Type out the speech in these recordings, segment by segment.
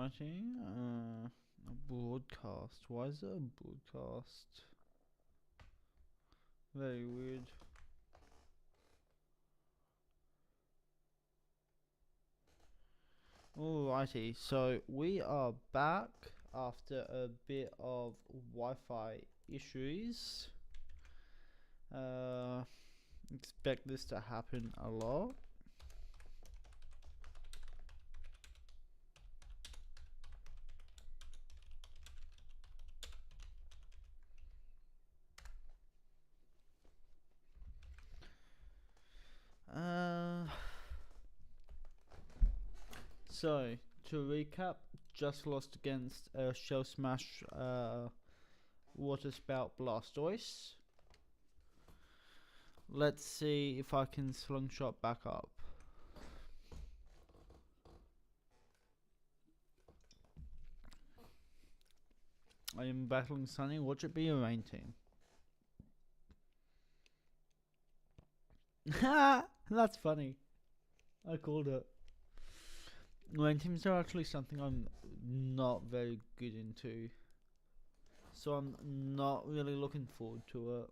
Alrighty. A broadcast. Why is it a broadcast? Very weird. Alrighty, so we are back after a bit of Wi-Fi issues. Expect this to happen a lot. So to recap, just lost against Shell Smash Water Spout Blastoise. Let's see if I can slingshot back up. I am battling Sunny. Watch it be a rain team. That's funny. I called it. Rain teams are actually something I'm not very good into, so I'm not really looking forward to it.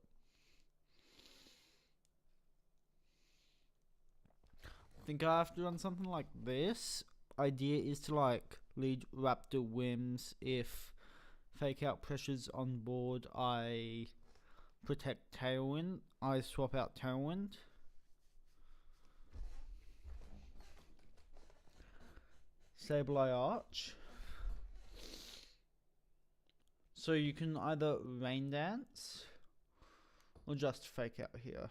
I think I have to run something like this. Idea is to like lead Raptor Whims. If fake out pressures on board, I protect Tailwind. I swap out Tailwind. Sableye Arch. So you can either Rain Dance or just fake out here.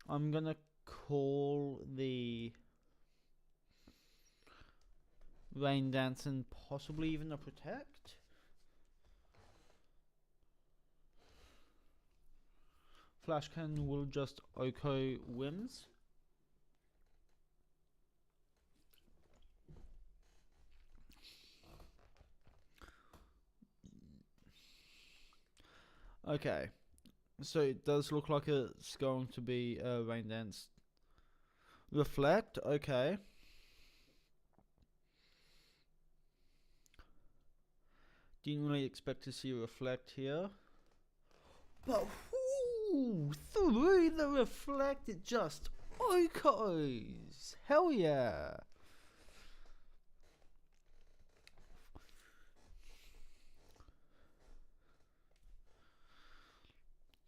I'm gonna call the Rain Dance and possibly even a Protect. Flash Cannon will just Oko Whims. Okay, so it does look like it's going to be a Rain Dance. Reflect, okay. Didn't really expect to see Reflect here. But through the Reflect it just Okos! Hell yeah!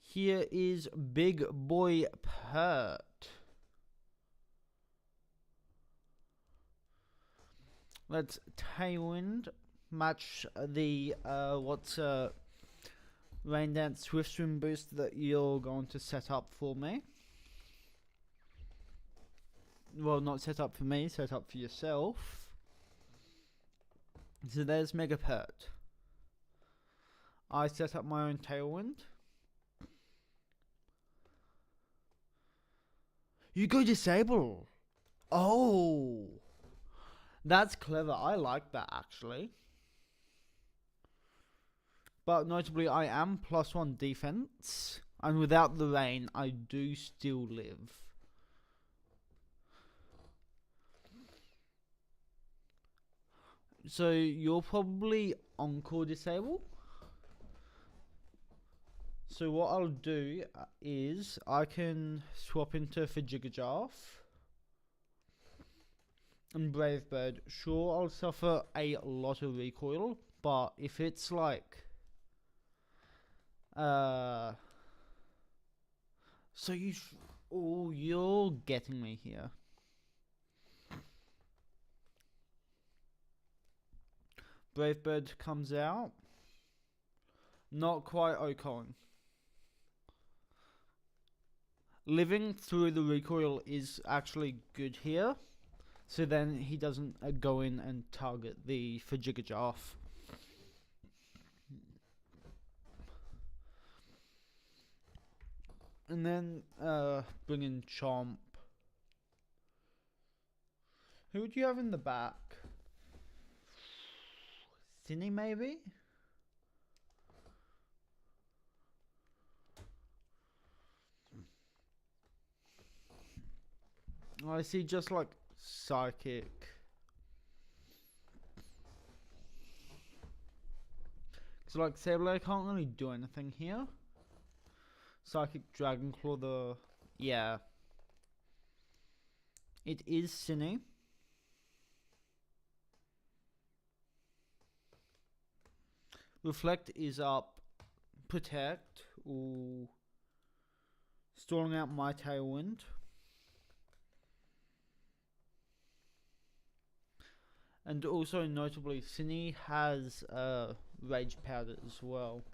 Here is Big Boy Pert. Let's Tailwind match the Rain Dance Swift Swim boost that you're going to set up for me. Well, not set up for me, set up for yourself. So there's Mega Pert. I set up my own Tailwind. You go Disable. Oh, that's clever. I like that actually. But notably, I am +1 defense, and without the rain, I do still live. So you're probably Encore Disable. So what I'll do is I can swap into Fajigajaf and Brave Bird. Sure, I'll suffer a lot of recoil, but if it's like so you're getting me here. Brave Bird comes out. Not quite Ocon. Living through the recoil is actually good here. So then he doesn't go in and target the Fajigajaf. And then bring in Chomp. Who would you have in the back? Cinny maybe? I see just like Psychic. So like Sableye can't really do anything here. Psychic Dragon Claw, yeah. It is Cine. Reflect is up. Protect. Ooh. Stalling out my Tailwind. And also notably, Cine has Rage Powder as well.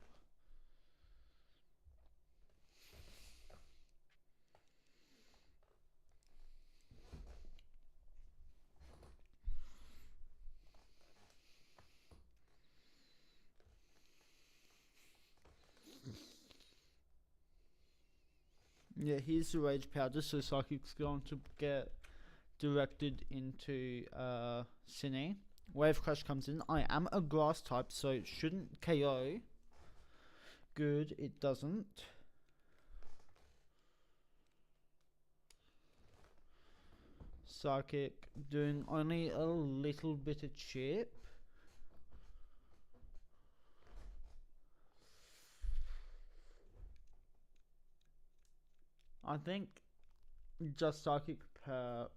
Yeah, here's the Rage Powder, so Psychic's going to get directed into Cine. Wave Crash comes in. I am a grass type, so it shouldn't KO. Good, it doesn't. Psychic doing only a little bit of chip. I think just Psychic per.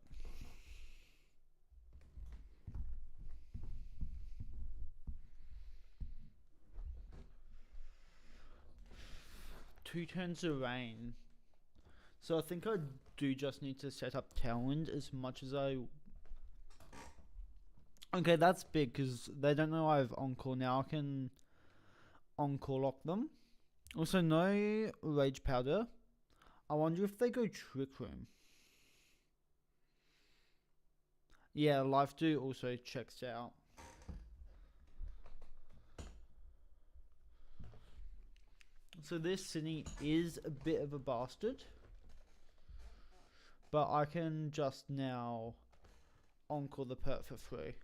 Two turns of rain. So I think I do just need to set up Tailwind as much as I. Okay, that's big because they don't know I have Encore now. I can Encore lock them. Also, no Rage Powder. I wonder if they go Trick Room. Yeah, Life Do also checks out. So this Cine is a bit of a bastard. But I can just now Encore the perk for free.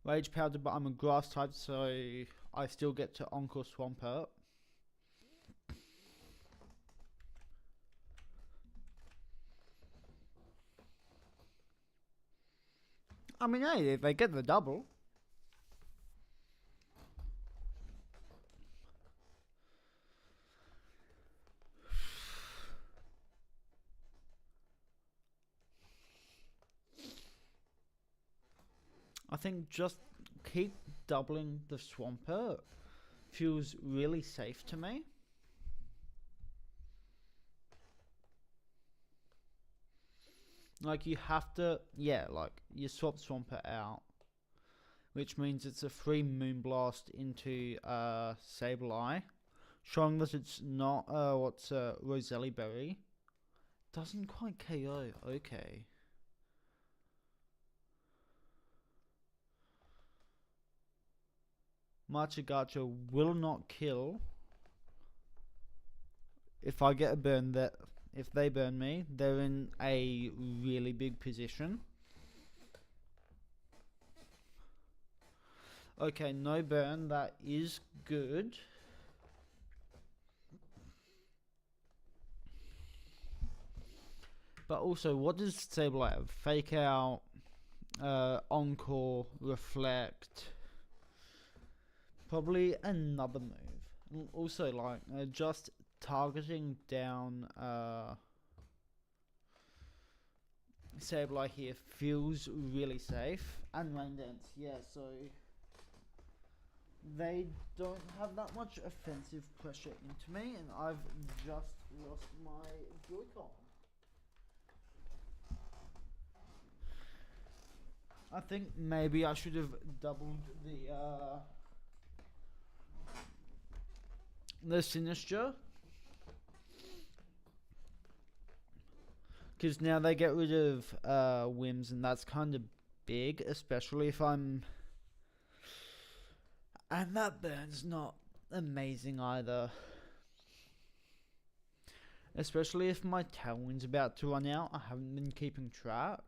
Rage Powder, but I'm a grass type, so I still get to Encore Swampert. I mean, hey, if they get the double. I think just keep doubling the Swampert feels really safe to me. Like you have to, yeah, like you swap Swampert out, which means it's a free Moonblast into Sableye, showing that it's not Roselli Berry. Doesn't quite KO. Okay. Machigacha will not kill. If I get a burn, that if they burn me, they're in a really big position. Okay, no burn. That is good. But also, what does Sableye have? Fake Out, Encore, Reflect. Probably another move. Also, like, just targeting down Sableye here feels really safe. And Rain Dance, yeah, so they don't have that much offensive pressure into me, and I've just lost my Joy-Con. I think maybe I should have doubled the Sinister, because now they get rid of whims, and that's kind of big, especially if I'm. And that burn's not amazing either. Especially if my Tailwind's about to run out. I haven't been keeping track.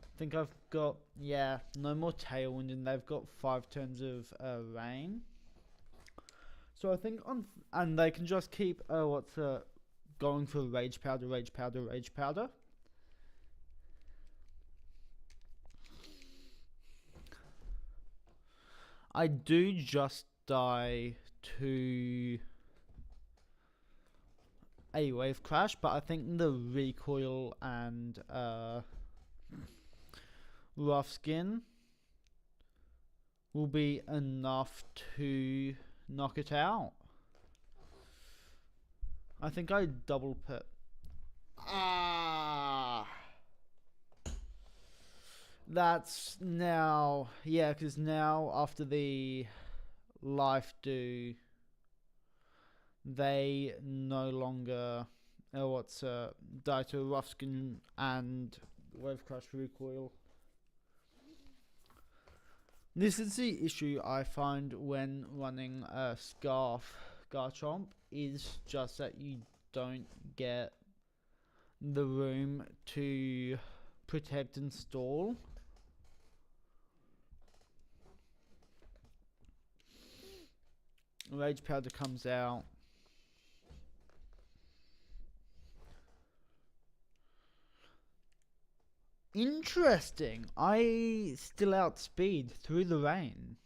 I think I've got, yeah, no more Tailwind, and they've got 5 turns of rain. So I think and they can just keep going for rage powder, rage powder, rage powder. I do just die to a wave crash, but I think the recoil and rough skin will be enough to knock it out. I think I double pit. That's now, yeah, because now after the life do, they no longer die to rough skin and wave crash recoil. This is the issue I find when running a Scarf Garchomp, is just that you don't get the room to protect and stall. Rage powder comes out. Interesting. I still outspeed through the rain.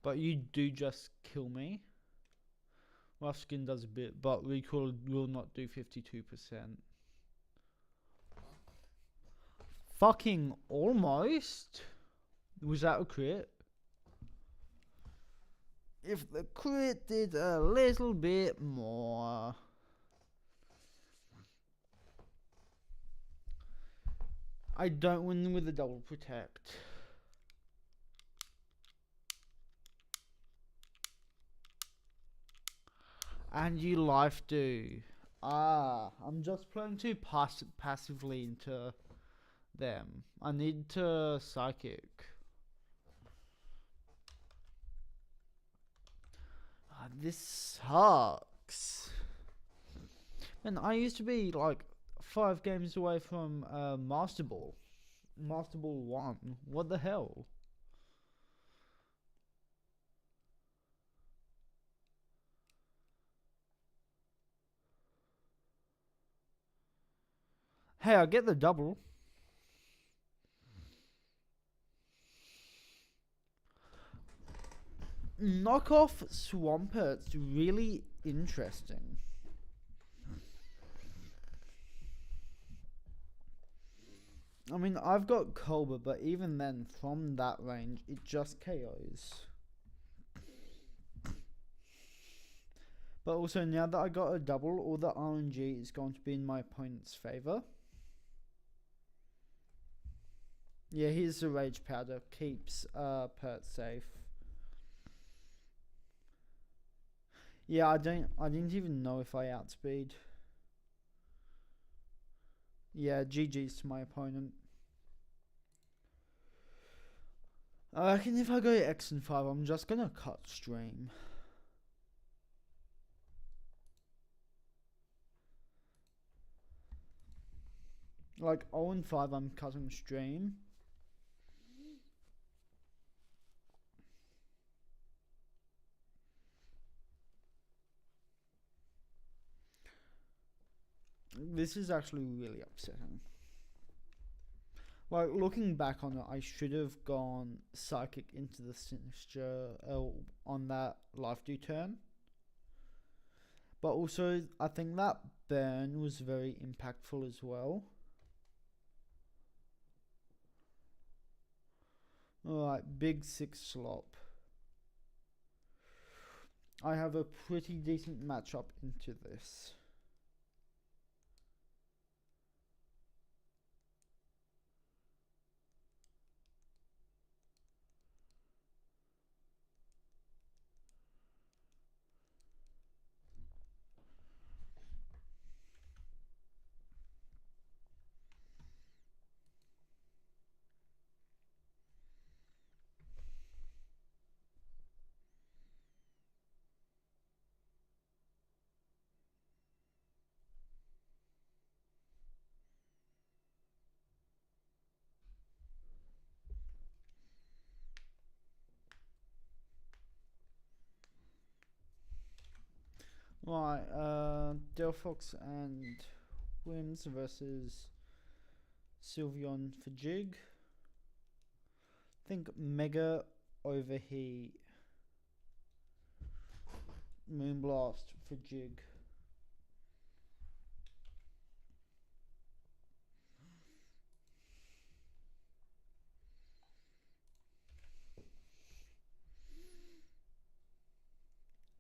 But you do just kill me. Rough skin does a bit, but recoil will not do 52%. Fucking almost. Was that a crit? If the crit did a little bit more. I don't win with a double protect. And you life do. I'm just playing too passively into them. I need to psychic. This sucks. And I used to be like 5 games away from Master Ball. Master Ball 1. What the hell? Hey, I get the double. Knockoff Swampurt's really interesting. I mean, I've got Cobra, but even then, from that range, it just KOs. But also, now that I got a double, all the RNG is going to be in my opponent's favor. Yeah, here's the Rage Powder. Keeps Pert safe. Yeah, I didn't even know if I outspeed. Yeah, GG's to my opponent. I reckon if I go X and 5, I'm just gonna cut stream. Like 0 and 5, I'm cutting stream. This is actually really upsetting. Like, looking back on it, I should have gone Psychic into the Sinister on that life do turn. But also, I think that burn was very impactful as well. Alright, big 6 slop. I have a pretty decent matchup into this. Right, Delphox and Wims versus Sylveon for Jig. Think Mega Overheat. Moonblast for Jig.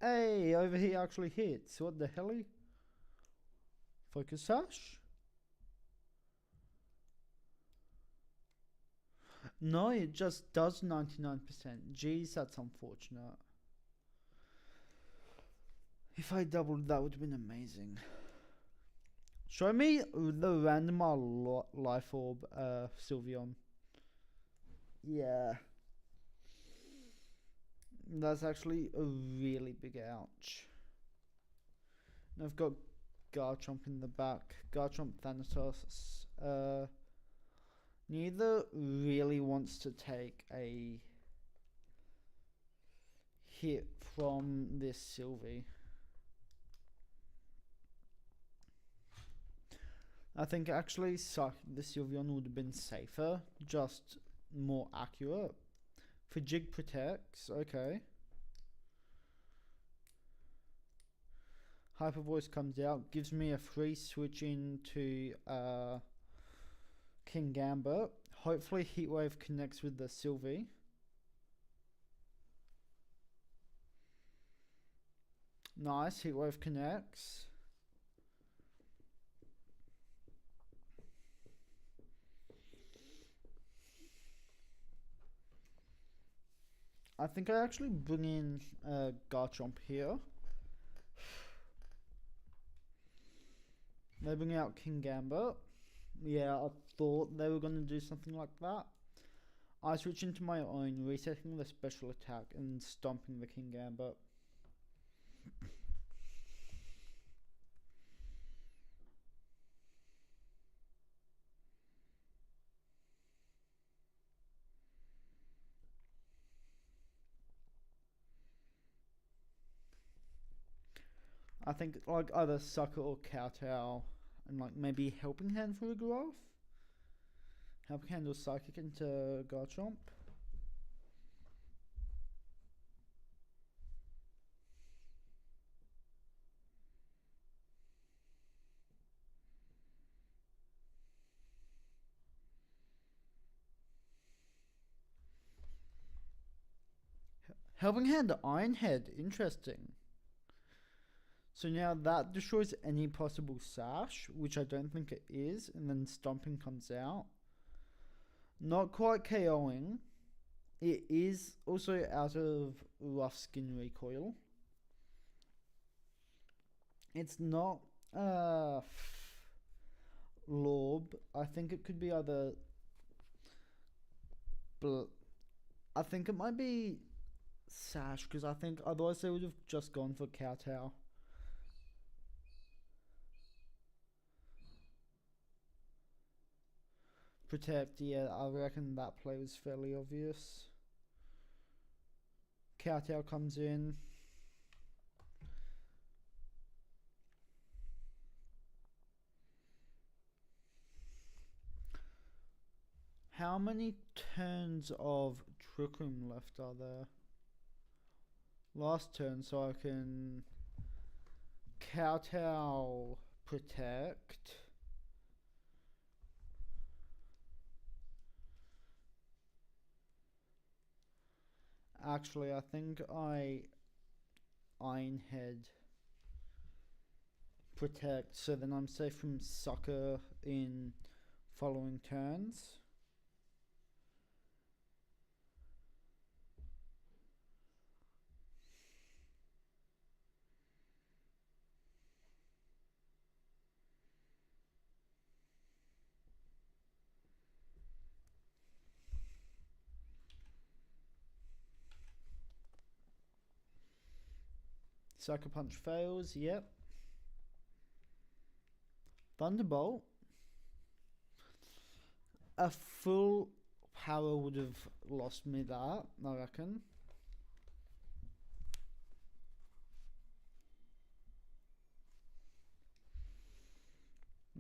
Hey, Overheat actually hits. What the hell? Focus Sash? No, it just does 99%. Jeez, that's unfortunate. If I doubled, that would have been amazing. Show me the randomer life orb, Sylveon. Yeah. That's actually a really big ouch. And I've got Garchomp in the back. Garchomp, Thanatos. Neither really wants to take a hit from this Sylvie. I think actually the Sylveon would have been safer, just more accurate. For Jig protects, okay. Hyper Voice comes out, gives me a free switch into King Gambit. Hopefully Heatwave connects with the Sylvie. Nice, Heatwave connects. I think I actually bring in Garchomp here. They bring out King Gambit. Yeah, I thought they were going to do something like that. I switch into my own, resetting the special attack and stomping the King Gambit. I think like either Sucker or Kowtow and like maybe Helping Hand for a graph. Helping Hand or Psychic into Garchomp. Helping Hand Iron Head, interesting. So now that destroys any possible sash, which I don't think it is, and then Stomping comes out. Not quite KOing. It is also out of Rough Skin Recoil. It's not Lorb. I think it could be either... I think it might be Sash, because I think otherwise they would have just gone for Kowtow. Protect, yeah, I reckon that play was fairly obvious. Kowtow comes in. How many turns of Trick Room left are there? Last turn, so I can Kowtow protect. Actually, I think I Iron Head protect, so then I'm safe from Sucker in following turns. Sucker Punch fails, yep. Thunderbolt. A full power would have lost me that, I reckon.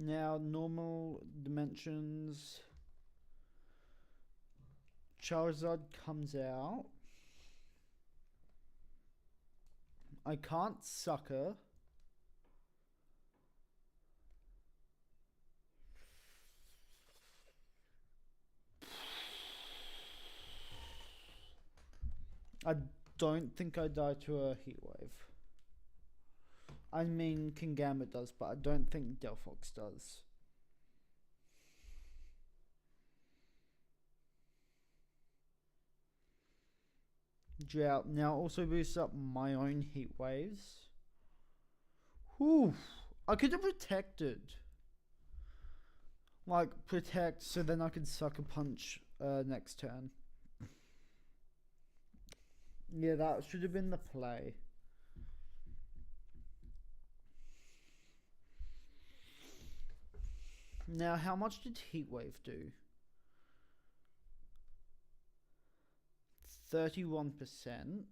Now, normal dimensions. Charizard comes out. I can't sucker. I don't think I die to a heat wave. I mean, Kingambit does, but I don't think Delphox does. Drought now also boosts up my own heat waves. Whew. I could have protected. Like, protect so then I could sucker punch next turn. Yeah, that should have been the play. Now, how much did Heatwave do? 31%.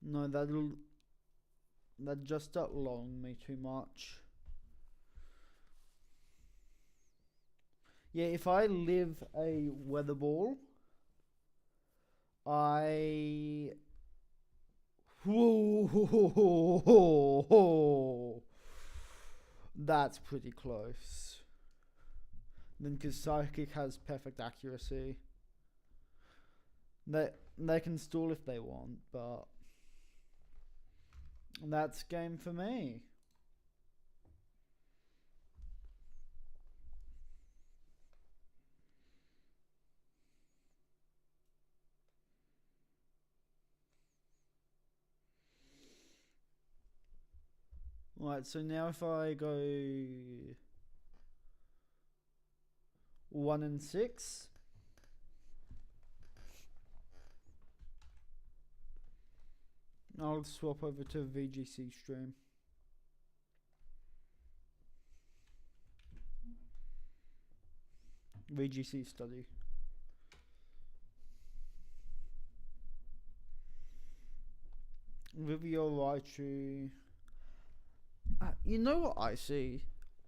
No, that just outlong me too much. Yeah, if I live a weather ball, Whoa, that's pretty close. Then, because Psychic has perfect accuracy, they can stall if they want, but that's game for me. Right, so now if I go 1 and 6, I'll swap over to VGC stream. VGC study. Vivio Raichu. You know what I see?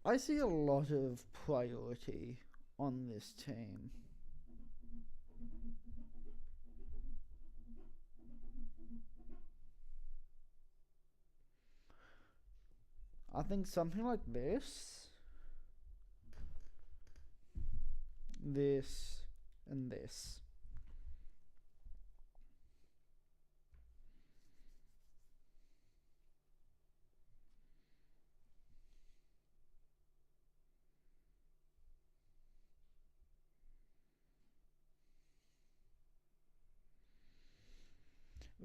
I see a lot of priority on this team. I think something like this, and this.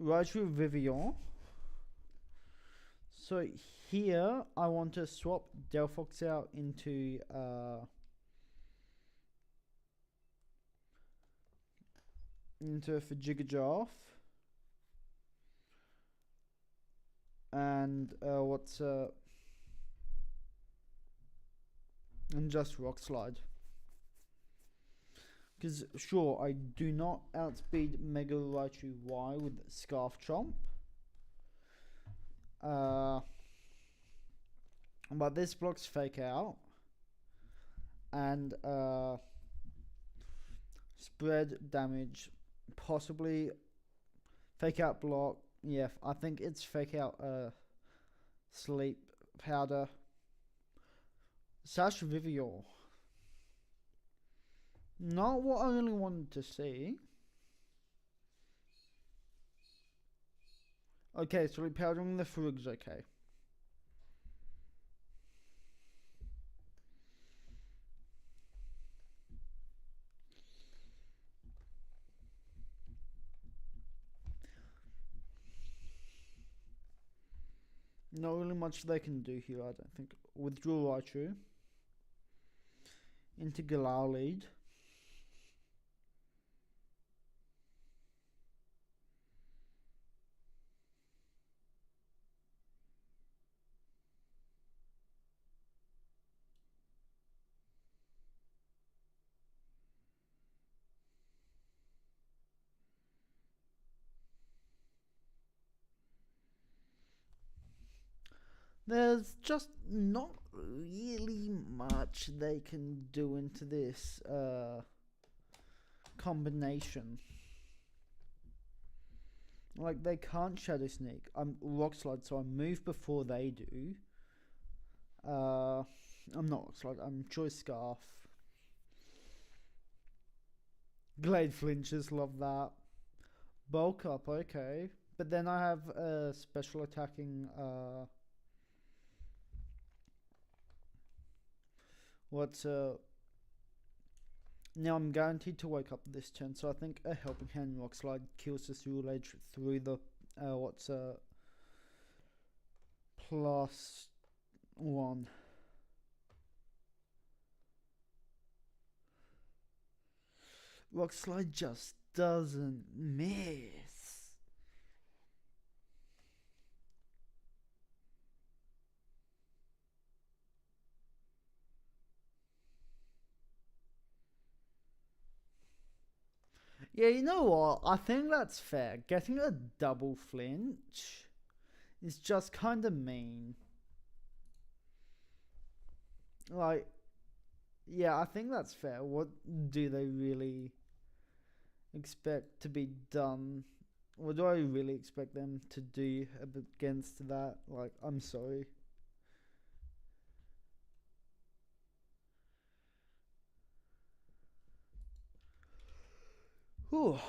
Raichu Vivillon. So here I want to swap Delphox out into Fajigajaf. And and just Rock Slide. Because sure, I do not outspeed Mega Raichu Y with Scarf Chomp. But this blocks Fake Out. And spread damage. Possibly Fake Out block. Yeah, I think it's Fake Out Sleep Powder. Sash Vivior. Not what I really wanted to see. Okay, so repowering the Frug's okay. Not really much they can do here, I don't think. Withdraw Raichu. Into Galar lead. There's just not really much they can do into this combination. Like, they can't Shadow Sneak. I'm Rock Slide, so I move before they do. I'm not Rock Slide, I'm Choice Scarf. Glade Flinches, love that. Bulk Up, okay. But then I have special attacking, now I'm guaranteed to wake up this turn, so I think a Helping Hand Rock Slide kills the Cereal Edge through the, +1. Rock Slide just doesn't miss. Yeah, you know what? I think that's fair. Getting a double flinch is just kind of mean. Like, yeah, I think that's fair. What do they really expect to be done? What do I really expect them to do against that? Like, I'm sorry. Whew.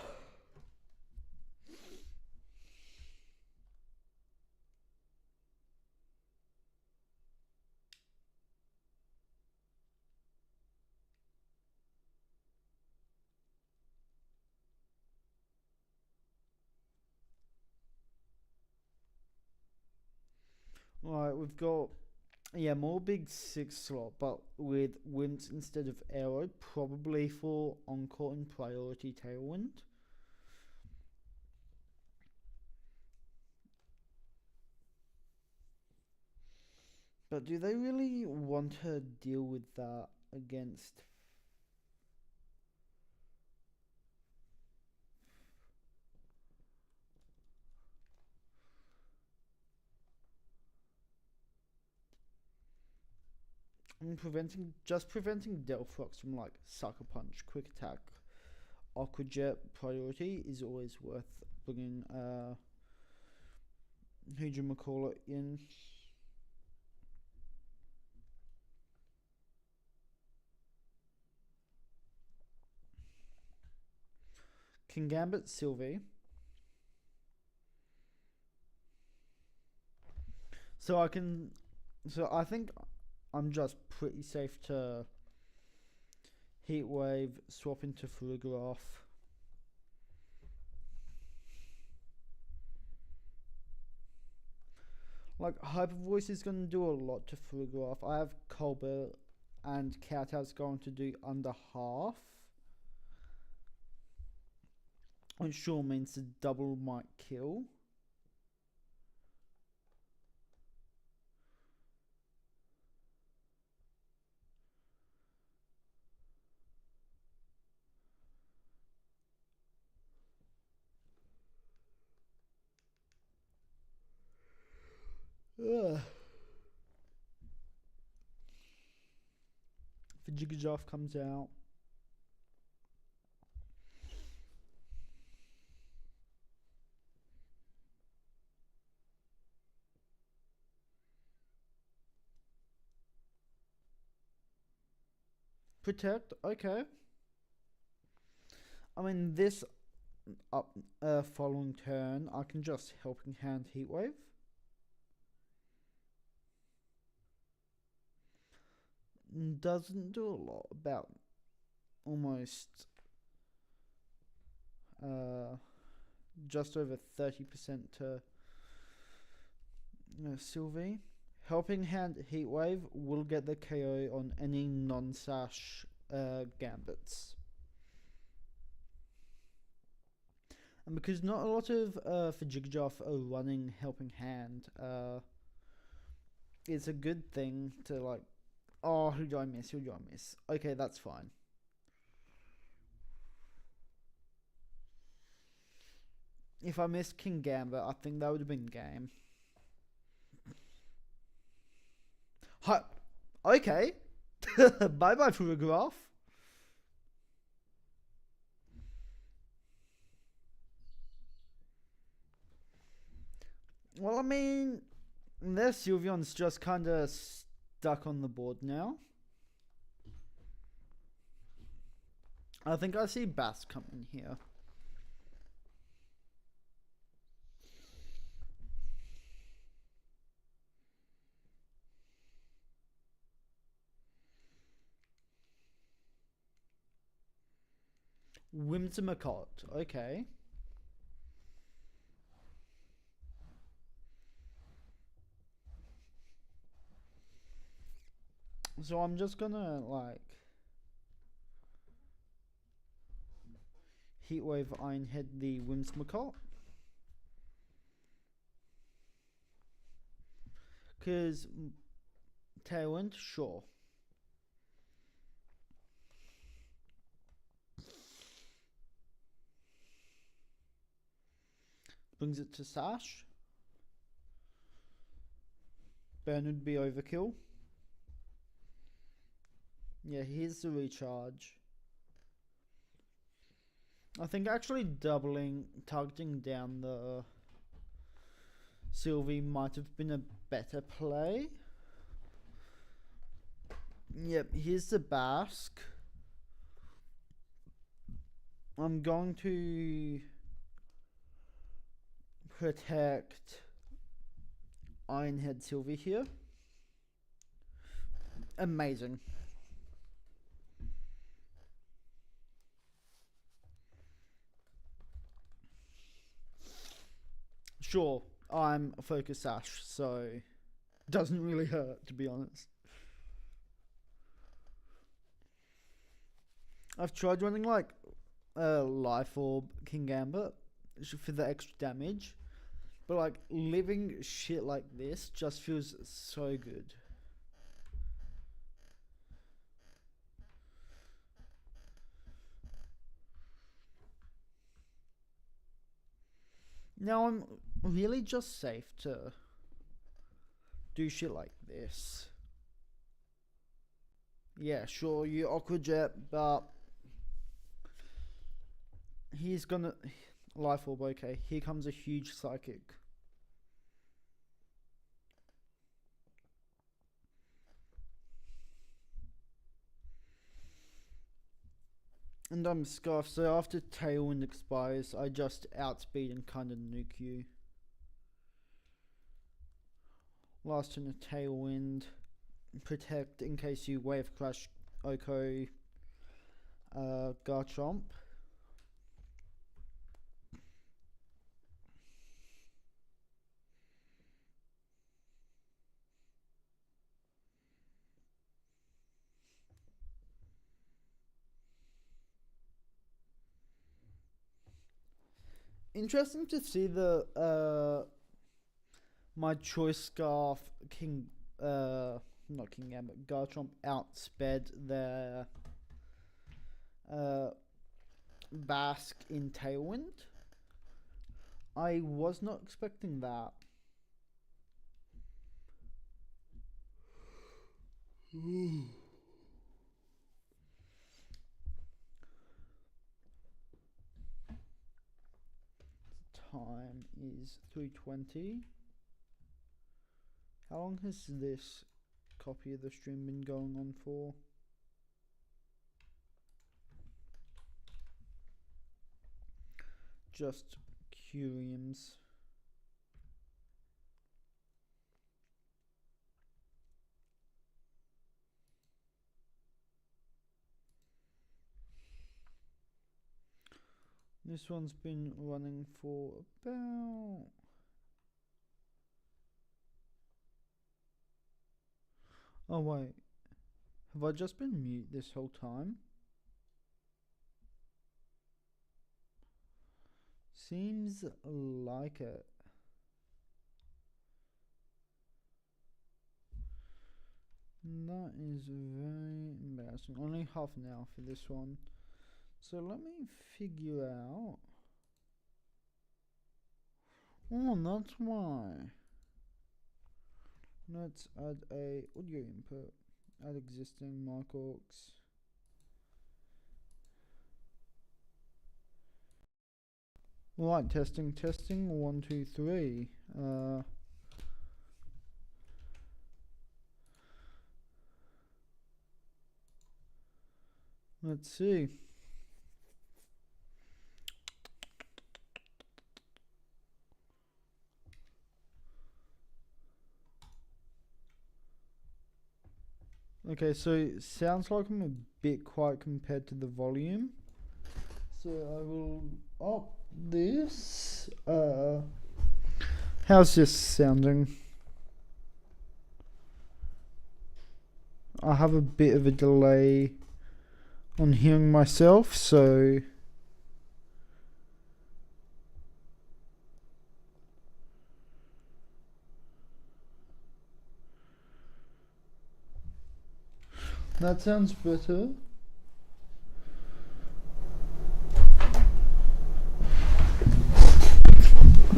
Right, we've got, yeah, more big 6 slot, but with winds instead of arrow, probably for Encore and Priority Tailwind. But do they really want to deal with that against? I'm preventing Delphox from like Sucker Punch, Quick Attack, Aqua Jet Priority is always worth bringing. Who do you call it in? King Gambit, Sylvie. So I think I'm just pretty safe to Heat Wave, swap into Farigiraf. Like, Hyper Voice is going to do a lot to Farigiraf. I have Colbert and Kowtow's going to do under half. Which sure means the double might kill. Ugh. Jiggajoff comes out. Protect, okay. I mean, this following turn, I can just Helping Hand Heatwave. Doesn't do a lot, about almost just over 30% to Sylvie. Helping Hand Heatwave will get the KO on any non-sash gambits. And because not a lot of Fajigjoff are running Helping Hand, it's a good thing to like, oh, who do I miss? Who do I miss? Okay, that's fine. If I missed King Gambit, I think that would have been game. Hi. Okay. Bye bye photograph. Well, I mean, their Sylveon's just kind of stuck on the board now. I think I see Bass coming here. Whimsicott. Okay. So I'm just gonna like Heatwave Ironhead the Whimsicott. Cause Tailwind, sure. Brings it to Sash. Burn would be overkill. Yeah, here's the recharge. I think actually targeting down the Sylvie might have been a better play. Yep, here's the Basque. I'm going to protect Ironhead Sylvie here. Amazing. Sure, I'm a Focus Sash, so doesn't really hurt, to be honest. I've tried running like Life Orb King Gambit for the extra damage, but like living shit like this just feels so good. Now I'm really just safe to do shit like this. Yeah, sure, you Aqua Jet, but he's gonna Life Orb. Okay, here comes a huge Psychic. And I'm Scarf, so after Tailwind expires, I just outspeed and kinda nuke you. Last turn of Tailwind. Protect in case you Wave Crash Oko Garchomp. Interesting to see the my choice Scarf King not King Gambit Garchomp outsped their Basque in Tailwind. I was not expecting that. Time is 3:20. How long has this copy of the stream been going on for? Just curiums. This one's been running for about... Oh wait, have I just been mute this whole time? Seems like it. That is very embarrassing. Only half an hour for this one. So let me figure out... Oh, that's why. Let's add a audio input. Add existing mic aux. Right, testing, 1, 2, 3. Let's see. Okay, so it sounds like I'm a bit quiet compared to the volume. So I will up this. How's this sounding? I have a bit of a delay on hearing myself, so that sounds better.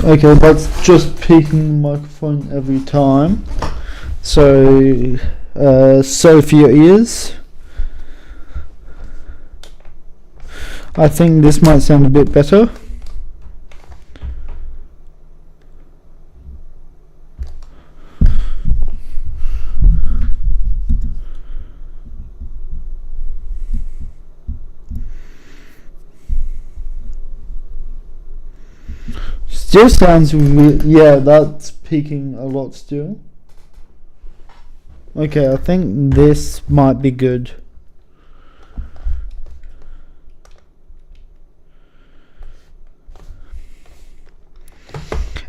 Okay, that's just peaking the microphone every time. So, so for your ears. I think this might sound a bit better. Still sounds yeah, that's peaking a lot still. Okay, I think this might be good.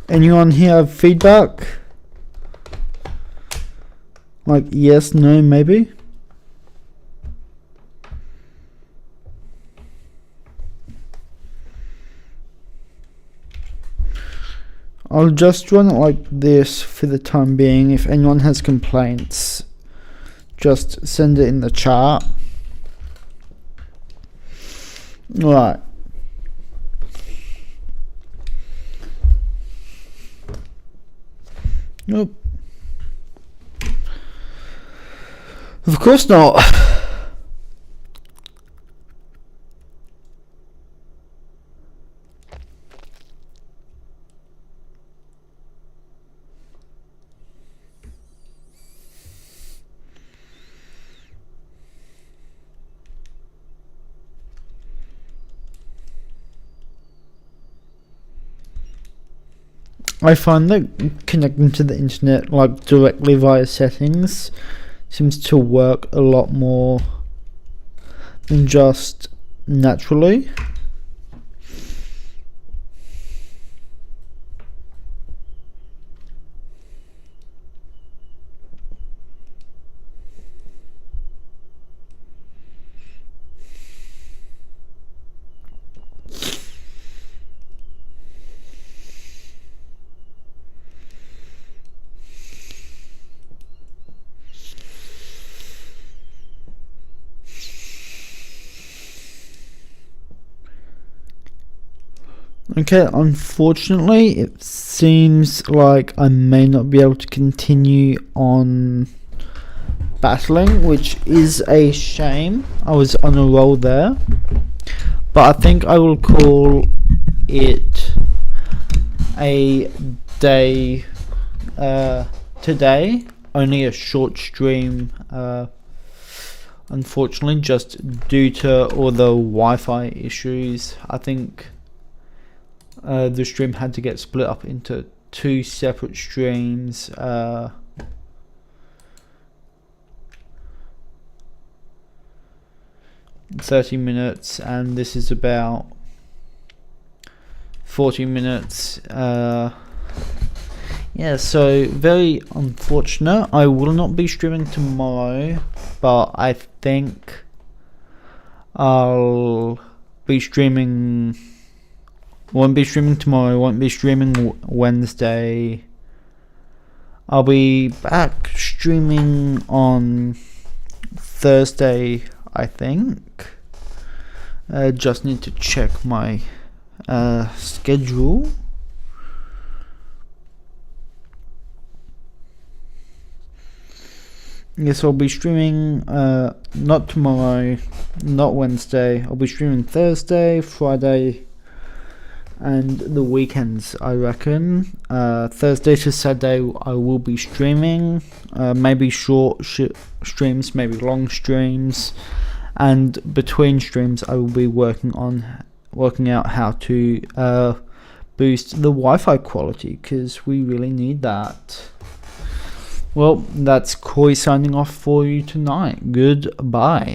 Anyone here have feedback? Like yes, no, maybe? I'll just run it like this for the time being. If anyone has complaints, just send it in the chat. Right. Nope. Of course not. I find that connecting to the internet like directly via settings seems to work a lot more than just naturally. Okay, unfortunately, it seems like I may not be able to continue on battling, which is a shame. I was on a roll there, but I think I will call it a day today. Only a short stream, unfortunately, just due to all the Wi-Fi issues. I think the stream had to get split up into 2 separate streams. 30 minutes, and this is about 40 minutes. Yeah, so very unfortunate. I will not be streaming tomorrow, but I think I'll be streaming. Won't be streaming tomorrow, won't be streaming Wednesday. I'll be back streaming on Thursday, I think. Just need to check my schedule. yes, I'll be streaming not tomorrow, not Wednesday. I'll be streaming Thursday, Friday, and the weekends, I reckon. Thursday to Saturday I will be streaming, maybe short streams, maybe long streams, and between streams I will be working out how to boost the Wi-Fi quality, because we really need that. Well, that's Koi signing off for you tonight. Goodbye.